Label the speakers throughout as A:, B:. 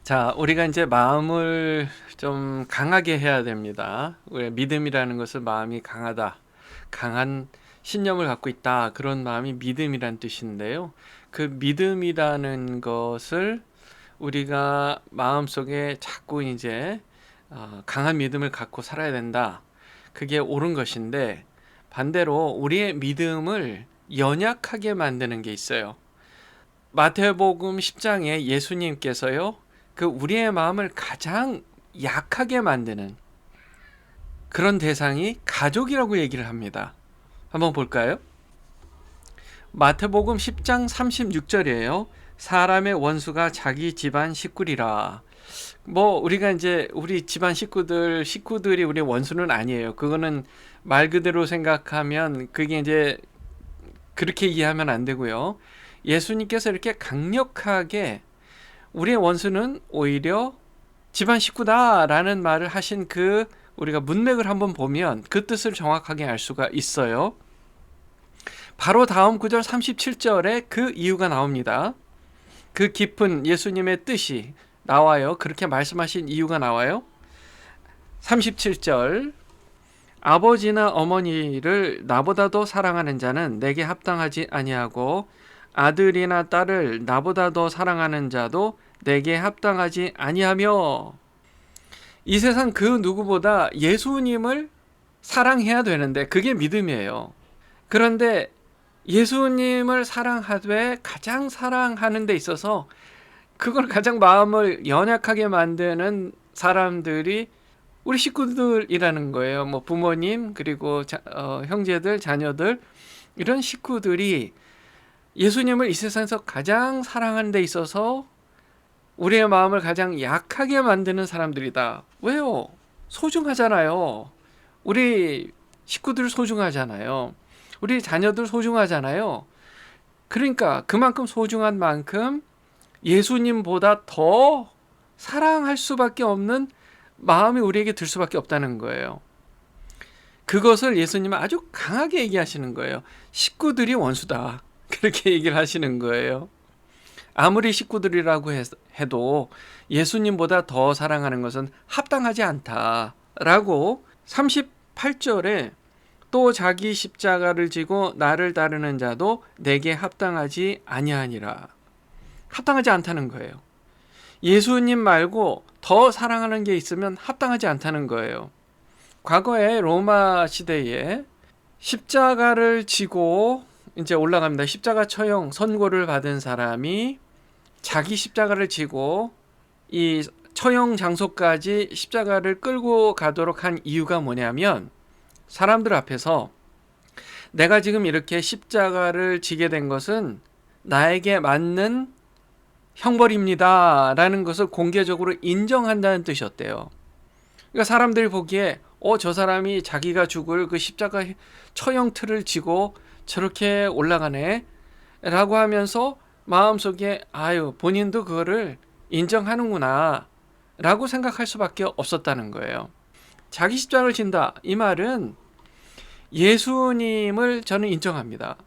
A: 자, 우리가 이제 마음을 좀 강하게 해야 됩니다. 왜 믿음이라는 것은 마음이 강하다, 강한 신념을 갖고 있다, 그런 마음이 믿음이란 뜻인데요. 그 믿음이라는 것을 우리가 마음속에 자꾸 이제 강한 믿음을 갖고 살아야 된다. 그게 옳은 것인데, 반대로 우리의 믿음을 연약하게 만드는 게 있어요. 마태복음 10장에 예수님께서요, 그 우리의 마음을 가장 약하게 만드는 그런 대상이 가족이라고 얘기를 합니다. 한번 볼까요? 마태복음 10장 36절이에요. 사람의 원수가 자기 집안 식구리라. 우리가 이제 우리 집안 식구들이 우리 원수는 아니에요. 그거는 말 그대로 생각하면 그게 이제 그렇게 이해하면 안 되고요. 예수님께서 이렇게 강력하게 우리의 원수는 오히려 집안 식구다라는 말을 하신 그 우리가 문맥을 한번 보면 그 뜻을 정확하게 알 수가 있어요. 바로 다음 구절 37절에 그 이유가 나옵니다. 그 깊은 예수님의 뜻이 나와요. 그렇게 말씀하신 이유가 나와요. 37절 아버지나 어머니를 나보다 더 사랑하는 자는 내게 합당하지 아니하고 아들이나 딸을 나보다 더 사랑하는 자도 내게 합당하지 아니하며. 이 세상 그 누구보다 예수님을 사랑해야 되는데 그게 믿음이에요. 그런데 예수님을 사랑하되 가장 사랑하는 데 있어서 그걸 가장 마음을 연약하게 만드는 사람들이 우리 식구들이라는 거예요. 부모님, 그리고 형제들, 자녀들, 이런 식구들이 예수님을 이 세상에서 가장 사랑하는 데 있어서 우리의 마음을 가장 약하게 만드는 사람들이다. 왜요? 소중하잖아요. 우리 식구들 소중하잖아요. 우리 자녀들 소중하잖아요. 그러니까 그만큼 소중한 만큼 예수님보다 더 사랑할 수밖에 없는 마음이 우리에게 들 수밖에 없다는 거예요. 그것을 예수님은 아주 강하게 얘기하시는 거예요. 식구들이 원수다. 그렇게 얘기를 하시는 거예요. 아무리 식구들이라고 해도 예수님보다 더 사랑하는 것은 합당하지 않다라고 38절에 또 자기 십자가를 지고 나를 따르는 자도 내게 합당하지 아니하니라. 합당하지 않다는 거예요. 예수님 말고 더 사랑하는 게 있으면 합당하지 않다는 거예요. 과거에 로마 시대에 십자가를 지고 이제 올라갑니다. 십자가 처형 선고를 받은 사람이 자기 십자가를 지고 이 처형 장소까지 십자가를 끌고 가도록 한 이유가 뭐냐면 사람들 앞에서 내가 지금 이렇게 십자가를 지게 된 것은 나에게 맞는 형벌입니다 라는 것을 공개적으로 인정한다는 뜻이었대요. 그러니까 사람들이 보기에 저 사람이 자기가 죽을 그 십자가 처형 틀을 지고 저렇게 올라가네 라고 하면서 마음속에 본인도 그거를 인정하는구나 라고 생각할 수밖에 없었다는 거예요. 자기 십자가를 진다, 이 말은 예수님을 저는 인정합니다.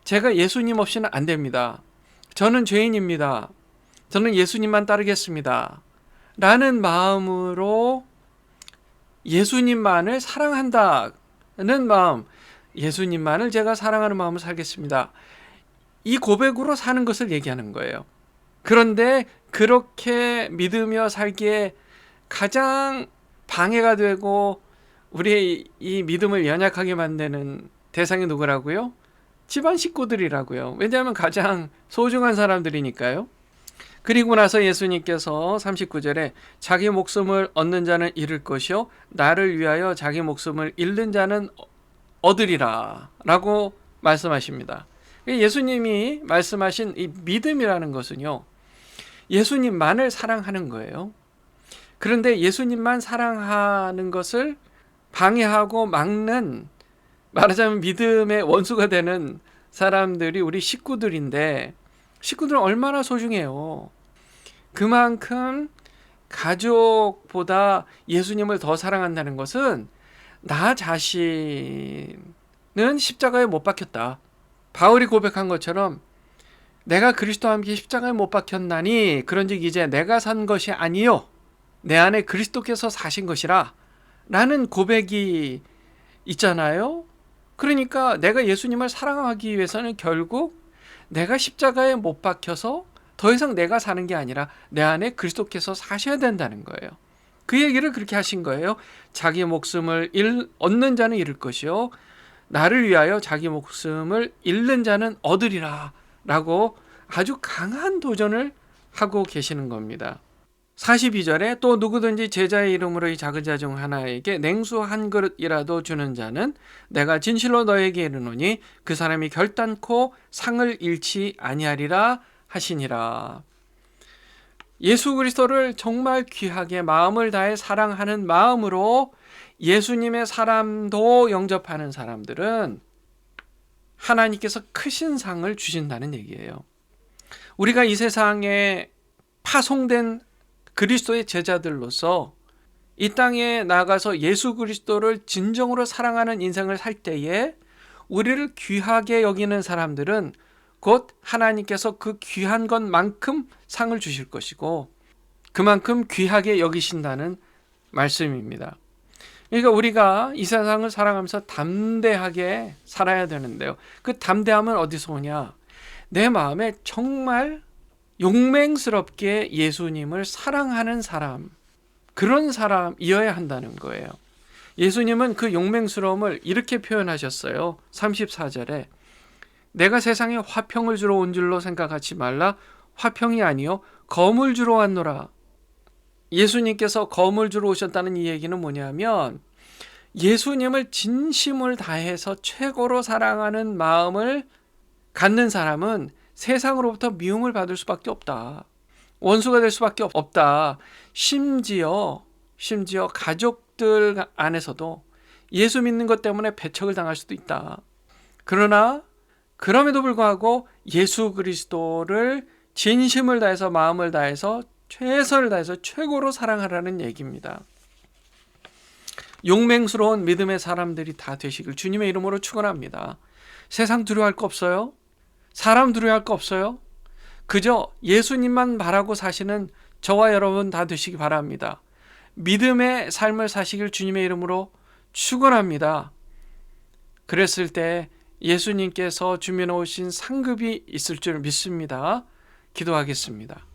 A: 제가 예수님 없이는 안 됩니다. 저는 죄인입니다. 저는 예수님만 따르겠습니다 라는 마음으로 예수님만을 사랑한다는 마음, 예수님만을 제가 사랑하는 마음을 살겠습니다, 이 고백으로 사는 것을 얘기하는 거예요. 그런데 그렇게 믿으며 살기에 가장 방해가 되고 우리의 이 믿음을 연약하게 만드는 대상이 누구라고요? 집안 식구들이라고요. 왜냐하면 가장 소중한 사람들이니까요. 그리고 나서 예수님께서 39절에 자기 목숨을 얻는 자는 잃을 것이요 나를 위하여 자기 목숨을 잃는 자는 얻으리라 라고 말씀하십니다. 예수님이 말씀하신 이 믿음이라는 것은요, 예수님만을 사랑하는 거예요. 그런데 예수님만 사랑하는 것을 방해하고 막는, 말하자면 믿음의 원수가 되는 사람들이 우리 식구들인데, 식구들은 얼마나 소중해요. 그만큼 가족보다 예수님을 더 사랑한다는 것은 나 자신은 십자가에 못 박혔다. 바울이 고백한 것처럼 내가 그리스도와 함께 십자가에 못 박혔나니 그런즉 이제 내가 산 것이 아니요 내 안에 그리스도께서 사신 것이라 라는 고백이 있잖아요. 그러니까 내가 예수님을 사랑하기 위해서는 결국 내가 십자가에 못 박혀서 더 이상 내가 사는 게 아니라 내 안에 그리스도께서 사셔야 된다는 거예요. 그 얘기를 그렇게 하신 거예요. 자기 목숨을 얻는 자는 잃을 것이요 나를 위하여 자기 목숨을 잃는 자는 얻으리라 라고 아주 강한 도전을 하고 계시는 겁니다. 42절에 또 누구든지 제자의 이름으로 이 작은 자 중 하나에게 냉수 한 그릇이라도 주는 자는 내가 진실로 너에게 이르노니 그 사람이 결단코 상을 잃지 아니하리라 하시니라. 예수 그리스도를 정말 귀하게 마음을 다해 사랑하는 마음으로 예수님의 사람도 영접하는 사람들은 하나님께서 크신 상을 주신다는 얘기예요. 우리가 이 세상에 파송된 그리스도의 제자들로서 이 땅에 나가서 예수 그리스도를 진정으로 사랑하는 인생을 살 때에 우리를 귀하게 여기는 사람들은 곧 하나님께서 그 귀한 것만큼 상을 주실 것이고 그만큼 귀하게 여기신다는 말씀입니다. 그러니까 우리가 이 세상을 살아가면서 담대하게 살아야 되는데요. 그 담대함은 어디서 오냐? 내 마음에 정말 용맹스럽게 예수님을 사랑하는 사람, 그런 사람이어야 한다는 거예요. 예수님은 그 용맹스러움을 이렇게 표현하셨어요. 34절에 내가 세상에 화평을 주러 온 줄로 생각하지 말라. 화평이 아니요 검을 주러 왔노라. 예수님께서 검을 주러 오셨다는 이 얘기는 뭐냐면 예수님을 진심을 다해서 최고로 사랑하는 마음을 갖는 사람은 세상으로부터 미움을 받을 수밖에 없다. 원수가 될 수밖에 없다. 심지어 가족들 안에서도 예수 믿는 것 때문에 배척을 당할 수도 있다. 그러나 그럼에도 불구하고 예수 그리스도를 진심을 다해서 마음을 다해서 최선을 다해서 최고로 사랑하라는 얘기입니다. 용맹스러운 믿음의 사람들이 다 되시길 주님의 이름으로 축원합니다. 세상 두려워할 거 없어요. 사람 두려워할 거 없어요. 그저 예수님만 바라고 사시는 저와 여러분 다 되시기 바랍니다. 믿음의 삶을 사시길 주님의 이름으로 축원합니다. 그랬을 때 예수님께서 주며 놓으신 상급이 있을 줄 믿습니다. 기도하겠습니다.